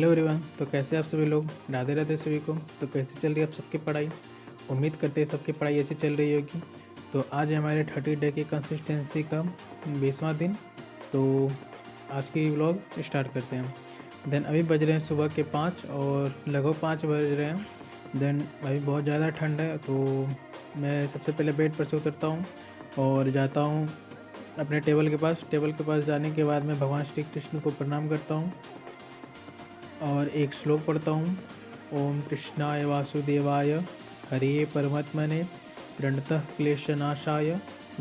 Hello everyone. तो कैसे आप सभी लोग? राधे राधे सभी को। तो कैसे चल रही है आप सबकी पढ़ाई? उम्मीद करते हैं सबकी पढ़ाई अच्छी चल रही होगी। तो आज है हमारे 30 डे की कंसिस्टेंसी का 20वां दिन। तो आज की व्लॉग स्टार्ट करते हैं। देन अभी बज रहे हैं सुबह के 5 और लगभग 5 बज रहे हैं। देन अभी बहुत ज़्यादा ठंड है, तो मैं सबसे पहले बेड पर से उतरता हूँ और जाता हूँ अपने टेबल के पास। टेबल के पास जाने के बाद मैं भगवान श्री कृष्ण को प्रणाम करता हूँ और एक श्लोक पढ़ता हूँ। ओम कृष्णाय वासुदेवाय हरे परमात्मने प्रणतः क्लेशनाशाय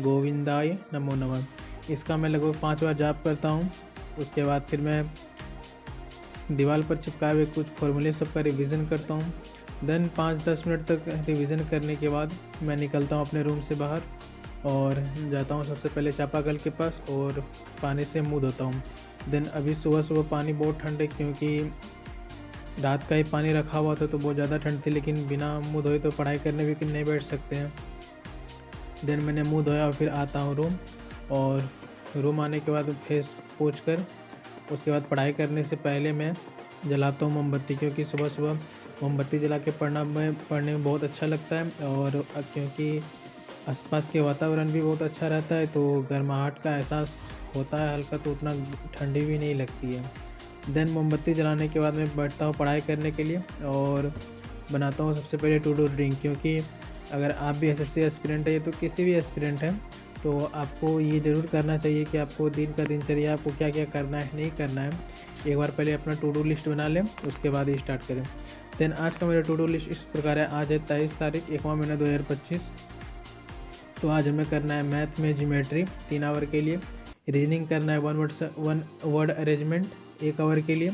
गोविंदाय नमो नमः। इसका मैं लगभग 5 बार जाप करता हूँ। उसके बाद फिर मैं दीवार पर चिपकाए हुए कुछ फॉर्मूले सबका रिवीजन करता हूँ। देन 5-10 मिनट तक रिवीजन करने के बाद मैं निकलता हूँ अपने रूम से बाहर और जाता हूँ सबसे पहले चापाकल के पास और पानी से मुँह धोता हूँ। देन अभी सुबह सुबह पानी बहुत ठंड है, क्योंकि रात का ही पानी रखा हुआ था तो बहुत ज़्यादा ठंड थी, लेकिन बिना मुँह धोए तो पढ़ाई करने भी नहीं बैठ सकते हैं। देन मैंने मुँह धोया और फिर आता हूँ रूम, और रूम आने के बाद फेस पोंछ कर उसके बाद पढ़ाई करने से पहले मैं जलाता हूँ मोमबत्ती, क्योंकि सुबह सुबह मोमबत्ती जला के पढ़ने में बहुत अच्छा लगता है। और क्योंकि आसपास के वातावरण भी बहुत अच्छा रहता है तो गर्माहट का एहसास होता है हल्का, तो उतना ठंडी भी नहीं लगती है। देन मोमबत्ती जलाने के बाद मैं बैठता हूँ पढ़ाई करने के लिए और बनाता हूँ सबसे पहले टू डू ड्रिंक, क्योंकि अगर आप भी एसएससी एस्पिरेंट है तो किसी भी एस्पिरेंट है तो आपको ये ज़रूर करना चाहिए कि आपको दिन का दिनचर्या आपको क्या क्या करना है नहीं करना है। एक बार पहले अपना टू डू लिस्ट बना लें, उसके बाद ही स्टार्ट करें। देन आज का मेरा टू डू लिस्ट इस प्रकार है। आज है 23 तारीख 1वां महीना 2025। तो आज हमें करना है मैथ में ज्योमेट्री 3 आवर के लिए, रीजनिंग करना है 1 वर्ड अरेंजमेंट 1 आवर के लिए,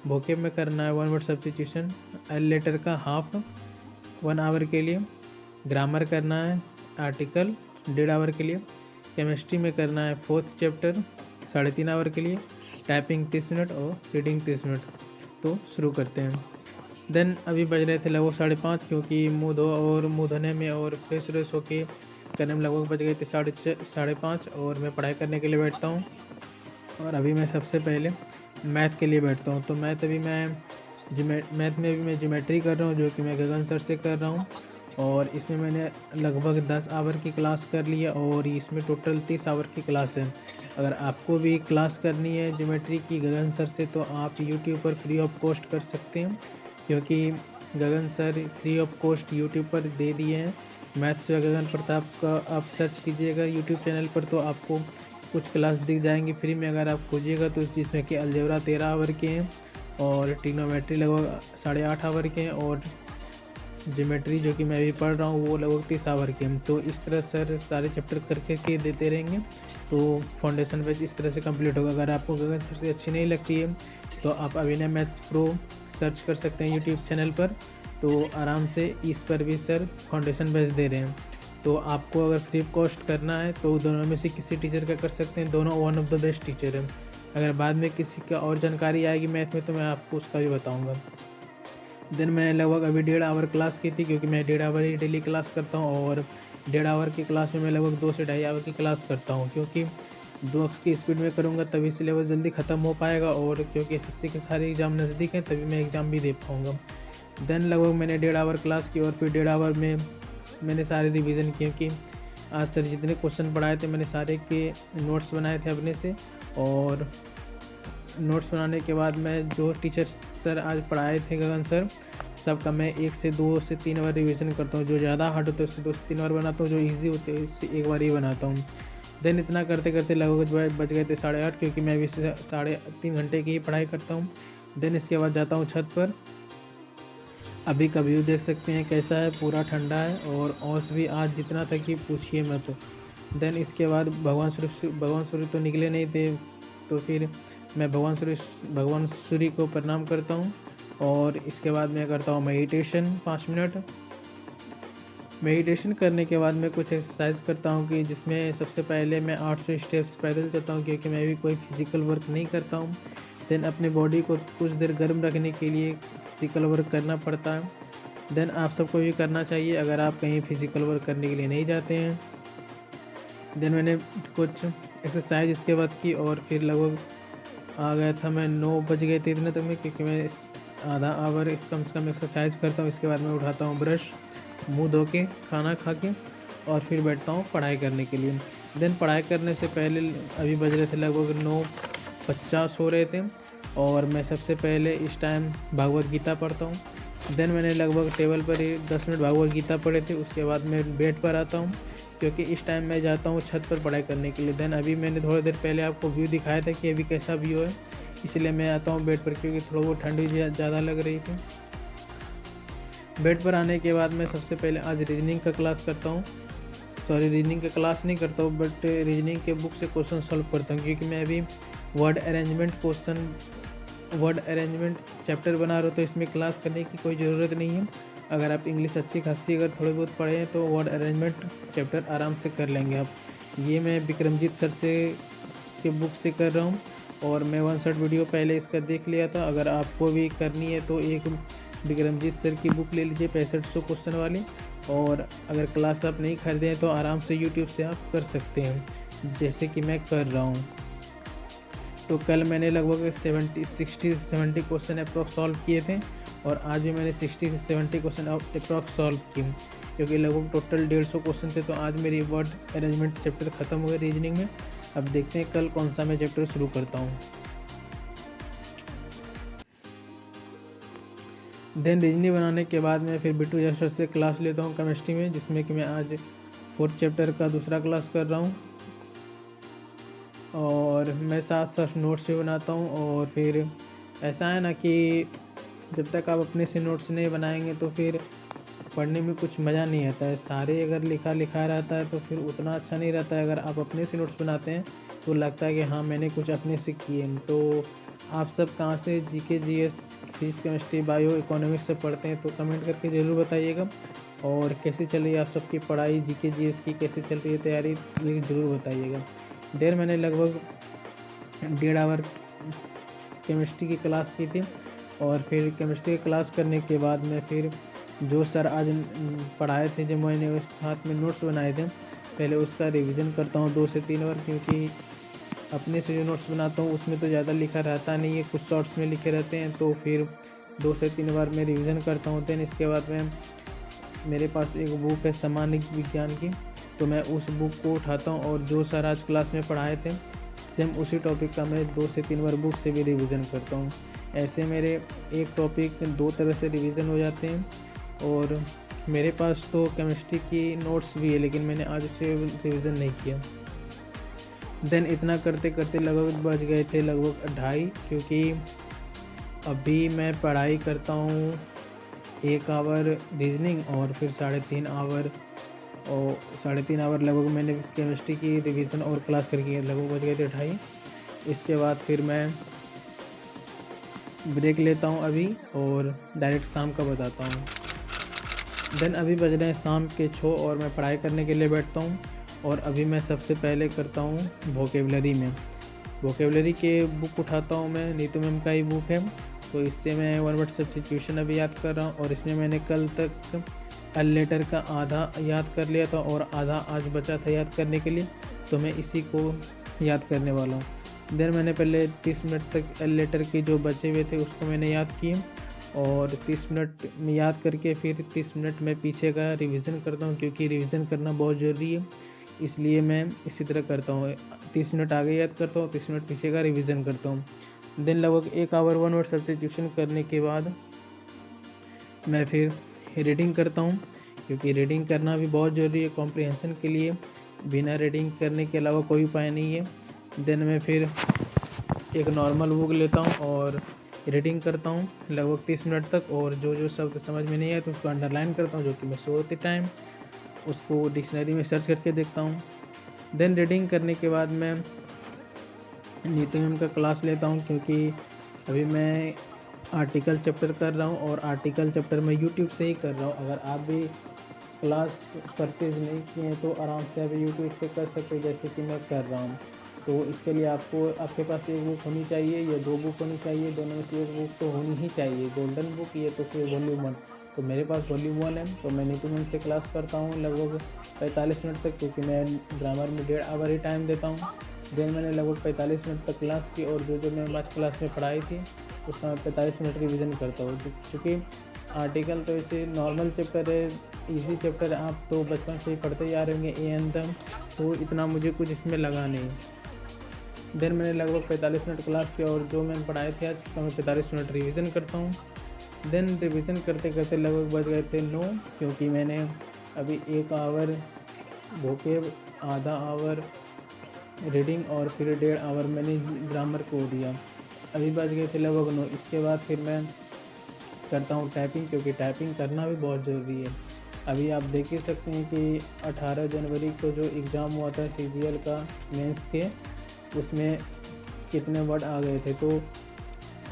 वोकेब में करना है 1 वर्ड सब्स्टिट्यूशन एल लेटर का हाफ 1 आवर के लिए, ग्रामर करना है आर्टिकल 1.5 आवर के लिए, केमिस्ट्री में करना है 4th चैप्टर 3.5 आवर के लिए, टाइपिंग 30 मिनट और रीडिंग 30 मिनट। तो शुरू करते हैं। देन अभी बज रहे थे लगभग 5:30, क्योंकि मुँह धो और मुँह धोने में और फ्रेश व्रेश होके करने में लगभग बज गए थे 5:30 और मैं पढ़ाई करने के लिए बैठता हूँ। और अभी मैं सबसे पहले मैथ के लिए बैठता हूँ। तो मैथ में भी मैं ज्योमेट्री कर रहा हूँ, जो कि मैं गगन सर से कर रहा हूँ। और इसमें मैंने लगभग 10 आवर की क्लास कर ली है और इसमें टोटल 30 आवर की क्लास है। अगर आपको भी क्लास करनी है ज्योमेट्री की गगन सर से तो आप यूट्यूब पर फ्री ऑफ कॉस्ट कर सकते हैं, क्योंकि Gagan sir free of cost YouTube पर दे दिए हैं। मैथ्स व गगन प्रताप का आप सर्च कीजिएगा यूट्यूब चैनल पर तो आपको कुछ क्लास दिख जाएंगी फ्री में। अगर आप खोजिएगा तो जिसमें कि अलजेब्रा 13 आवर के हैं और ट्रिग्नोमेट्री लगभग 8.5 आवर के हैं और ज्योमेट्री जो कि मैं अभी पढ़ रहा हूँ वो लगभग 30 आवर के हैं। तो इस तरह सर सारे चैप्टर करके के देते रहेंगे तो फाउंडेशन बैच इस तरह से कंप्लीट होगा। अगर आपको गगन सर से अच्छी नहीं लगती है तो आप अभिनय मैथ्स प्रो सर्च कर सकते हैं यूट्यूब चैनल पर, तो आराम से इस पर भी सर फाउंडेशन बैच दे रहे हैं। तो आपको अगर फ्री कॉस्ट करना है तो दोनों में से किसी टीचर का कर सकते हैं, दोनों one of the best teacher हैं। अगर बाद में किसी का और जानकारी आएगी मैथ में तो मैं आपको उसका भी बताऊंगा। देन मैंने लगभग अभी 1.5 आवर क्लास की थी, क्योंकि मैं 1.5 आवर ही डेली क्लास करता हूँ और 1.5 आवर की क्लास में मैं लगभग 2 से 2.5 आवर की क्लास करता हूँ, क्योंकि 2x की स्पीड में करूँगा तभी सिलेबस जल्दी ख़त्म हो पाएगा और क्योंकि एसएससी के सारे एग्ज़ाम नज़दीक हैं तभी मैं एग्ज़ाम भी दे पाऊँगा। देन लगभग मैंने 1.5 आवर क्लास की और फिर 1.5 आवर में मैंने सारे रिवीजन किए, कि आज सर जितने क्वेश्चन पढ़ाए थे मैंने सारे के नोट्स बनाए थे अपने से। और नोट्स बनाने के बाद मैं जो टीचर सर आज पढ़ाए थे गगन सर सबका मैं 1 से 2 से 3 बार रिवीजन करता हूँ। जो ज़्यादा हार्ड होते हैं उससे 2 से 3 बार बनाता हूँ, जो ईजी होते हैं उससे 1 बार ही बनाता हूँ। देन इतना करते करते लगभग बज गए थे 8:30, क्योंकि मैं अभी 3.5 घंटे की ही पढ़ाई करता हूँ। देन इसके बाद जाता हूँ छत पर। अभी का व्यू देख सकते हैं कैसा है, पूरा ठंडा है और औस भी आज जितना था कि पूछिए मत। देन इसके बाद भगवान सूर्य तो निकले नहीं थे, तो फिर मैं भगवान सूर्य को प्रणाम करता हूँ और इसके बाद मैं करता हूँ मेडिटेशन 5 मिनट। मेडिटेशन करने के बाद मैं कुछ एक्सरसाइज करता हूँ, कि जिसमें सबसे पहले मैं 800 स्टेप्स पैदल चलता हूँ, क्योंकि मैं भी कोई फिजिकल वर्क नहीं करता हूँ। देन अपने बॉडी को कुछ देर गर्म रखने के लिए फिजिकल वर्क करना पड़ता है। देन आप सबको भी करना चाहिए अगर आप कहीं फिजिकल वर्क करने के लिए नहीं जाते हैं। देन मैंने कुछ एक्सरसाइज इसके बाद की और फिर लगभग आ गया था मैं 9 बज गए थे इतने तक में, क्योंकि मैं आधा आवर कम से कम एक्सरसाइज करता हूँ। इसके बाद मैं उठाता हूँ ब्रश, मुंह धो के, खाना खा के और फिर बैठता हूँ पढ़ाई करने के लिए। देन पढ़ाई करने से पहले अभी बज रहे थे लगभग 9:50 हो रहे थे और मैं सबसे पहले इस टाइम भागवत गीता पढ़ता हूँ। देन मैंने लगभग टेबल पर ही 10 मिनट भागवत गीता पढ़े थे। उसके बाद मैं बेड पर आता हूँ क्योंकि इस टाइम मैं जाता हूँ छत पर पढ़ाई करने के लिए। देन अभी मैंने थोड़ी देर पहले आपको व्यू दिखाया था कि अभी कैसा व्यू है, इसलिए मैं आता हूँ बेड पर क्योंकि थोड़ा बहुत ठंडी ज़्यादा लग रही थी। बेड पर आने के बाद मैं सबसे पहले आज रीजनिंग का क्लास करता हूँ। सॉरी, रीजनिंग का क्लास नहीं करता हूँ बट रीजनिंग के बुक से क्वेश्चन सॉल्व करता हूँ क्योंकि मैं अभी वर्ड अरेंजमेंट चैप्टर बना रहा हूँ, तो इसमें क्लास करने की कोई ज़रूरत नहीं है। अगर आप इंग्लिश अच्छी खासी अगर थोड़े बहुत पढ़े हैं तो वर्ड अरेंजमेंट चैप्टर आराम से कर लेंगे आप। ये मैं विक्रमजीत सर से के बुक से कर रहा हूँ और मैं 1 शॉट वीडियो पहले इसका देख लिया था। अगर आपको भी करनी है तो एक विक्रमजीत सर की बुक ले लीजिए 6500 क्वेश्चन वाली, और अगर क्लास आप नहीं खरीदे हैं तो आराम से यूट्यूब से आप कर सकते हैं जैसे कि मैं कर रहा हूँ। तो कल मैंने लगभग 60 से 70 क्वेश्चन अप्रॉक्स सॉल्व किए थे और आज भी मैंने 60 से 70 क्वेश्चन अप्रॉक्स सॉल्व किए क्योंकि लगभग टोटल 150 क्वेश्चन थे। तो आज मेरी वर्ड अरेंजमेंट चैप्टर ख़त्म हुए रीजनिंग में। अब देखते हैं कल कौन सा मैं चैप्टर शुरू करता हूँ। देन रीजनिंग बनाने के बाद मैं फिर बिट्टू सर से क्लास लेता हूँ केमिस्ट्री में, जिसमें कि मैं आज 4th चैप्टर का दूसरा क्लास कर रहा हूँ और मैं साथ साथ नोट्स भी बनाता हूँ। और फिर ऐसा है ना कि जब तक आप अपने से नोट्स नहीं बनाएंगे तो फिर पढ़ने में कुछ मज़ा नहीं आता है। सारे अगर लिखा रहता है तो फिर उतना अच्छा नहीं रहता है। अगर आप अपने से नोट्स बनाते हैं तो लगता है कि हाँ मैंने कुछ अपने से किए। तो आप सब कहाँ से GK GS physics chemistry bio economics से पढ़ते हैं तो कमेंट करके ज़रूर बताइएगा। और कैसे चल रही है आप सबकी पढ़ाई, जीके जीएस की कैसे चल रही है तैयारी, ये ज़रूर बताइएगा। देर मैंने लगभग 1.5 आवर केमिस्ट्री की क्लास की थी और फिर केमिस्ट्री की क्लास करने के बाद मैं फिर जो सर आज पढ़ाए थे, जो मैंने उस साथ में नोट्स बनाए थे, पहले उसका रिवीजन करता हूँ 2 से 3 बार, क्योंकि अपने से जो नोट्स बनाता हूँ उसमें तो ज़्यादा लिखा रहता नहीं है, कुछ शॉर्ट्स में लिखे रहते हैं। तो फिर 2 से 3 बार मैं रिवीजन करता हूँ। देन इसके बाद मैं मेरे पास एक बुक है सामान्य विज्ञान की, तो मैं उस बुक को उठाता हूँ और जो सर आज क्लास में पढ़ाए थे सेम उसी टॉपिक का मैं 2 से 3 बार बुक से भी रिवीजन करता हूँ। ऐसे मेरे एक टॉपिक 2 तरह से रिवीजन हो जाते हैं। और मेरे पास तो केमिस्ट्री की नोट्स भी है लेकिन मैंने आज उसे रिवीजन नहीं किया। देन इतना करते करते लगभग बज गए थे लगभग 2:30, क्योंकि अभी मैं पढ़ाई करता हूँ 1 आवर रीजनिंग और फिर 3.5 आवर और 3.5 आवर लगभग मैंने केमिस्ट्री की रिवीजन और क्लास करके लगभग बज गए थे 2:30। इसके बाद फिर मैं ब्रेक लेता हूँ अभी और डायरेक्ट शाम का बताता हूँ। देन अभी बज रहे हैं शाम के 6 और मैं पढ़ाई करने के लिए बैठता हूँ। और अभी मैं सबसे पहले करता हूँ वोकेबलरी के बुक उठाता हूँ मैं, नीतू मैम का ही बुक है, तो इससे मैं 1 वर्ड सब्स्टिट्यूशन अभी याद कर रहा हूँ। और इसमें मैंने कल तक अल लेटर का आधा याद कर लिया था और आधा आज बचा था याद करने के लिए, तो मैं इसी को याद करने वाला हूँ। देन मैंने पहले 30 मिनट तक एल लेटर के जो बचे हुए थे उसको मैंने याद किए और 30 मिनट में याद करके फिर 30 मिनट में पीछे का रिवीजन करता हूँ, क्योंकि रिवीजन करना बहुत ज़रूरी है, इसलिए मैं इसी तरह करता हूँ। 30 मिनट आगे याद करता हूँ, 30 मिनट पीछे का रिवीजन करता हूँ। देन लगभग 1 आवर 1 वर्ड सब्स्टिट्यूशन करने के बाद मैं फिर रीडिंग करता हूँ, क्योंकि रीडिंग करना भी बहुत ज़रूरी है कॉम्प्रिहेंशन के लिए। बिना रीडिंग करने के अलावा कोई उपाय नहीं है। देन मैं फिर एक नॉर्मल बुक लेता हूँ और रीडिंग करता हूँ लगभग 30 मिनट तक, और जो जो शब्द समझ में नहीं आए तो उसको अंडरलाइन करता हूँ, जो कि मैं सोते टाइम उसको डिक्शनरी में सर्च करके देखता हूँ। देन रीडिंग करने के बाद मैं नीतू मैम का क्लास लेता हूँ, क्योंकि अभी मैं आर्टिकल चैप्टर कर रहा हूँ और आर्टिकल चैप्टर मैं यूट्यूब से ही कर रहा हूँ। अगर आप भी क्लास परचेज़ नहीं किए हैं तो आराम से अभी यूट्यूब से कर सकते हैं, जैसे कि मैं कर रहा हूँ। तो इसके लिए आपके पास एक बुक होनी चाहिए या 2 बुक होनी चाहिए, दोनों में से एक बुक तो होनी ही चाहिए, गोल्डन बुक ये तो फिर वॉल्यूम 1। तो मेरे पास वॉल्यूम 1 है, तो मैं नीतू मैम से क्लास करता हूँ लगभग 45 मिनट तक, क्योंकि मैं ग्रामर में 1.5 आवर ही टाइम देता हूँ। देन मैंने लगभग 45 मिनट तक क्लास की, और जो मैं आज क्लास में पढ़ाई थी उसका मैं 45 मिनट रिवीजन करता हूँ। चूँकि आर्टिकल तो ऐसे नॉर्मल चैप्टर है, इजी चैप्टर है, आप तो बचपन से ही पढ़ते ही आ रहे होंगे ए एन तक, तो इतना मुझे कुछ इसमें लगा नहीं। देन मैंने लगभग 45 मिनट क्लास की, और जो मैंने पढ़ाए थे आज उसका मैं 45 मिनट रिवीजन करता हूँ। देन रिवीजन करते करते लगभग बज गए थे 9, क्योंकि मैंने अभी 1 आवर वोकेब, आधा आवर रीडिंग और फिर 1.5 आवर मैंने ग्रामर को दिया। अभी बज गए थे लगभग 9। इसके बाद फिर मैं करता हूँ टाइपिंग, क्योंकि टाइपिंग करना भी बहुत ज़रूरी है। अभी आप देख ही सकते हैं कि 18 जनवरी को जो एग्ज़ाम हुआ था CGL का मेंस के, उसमें कितने वर्ड आ गए थे। तो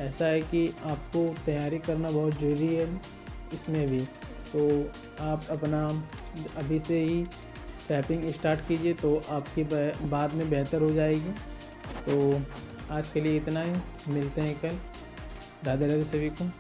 ऐसा है कि आपको तैयारी करना बहुत ज़रूरी है इसमें भी। तो आप अपना अभी से ही टाइपिंग स्टार्ट कीजिए, तो आपकी बाद में बेहतर हो जाएगी। तो आज के लिए इतना ही, मिलते हैं कल। राधे राधे सभी को।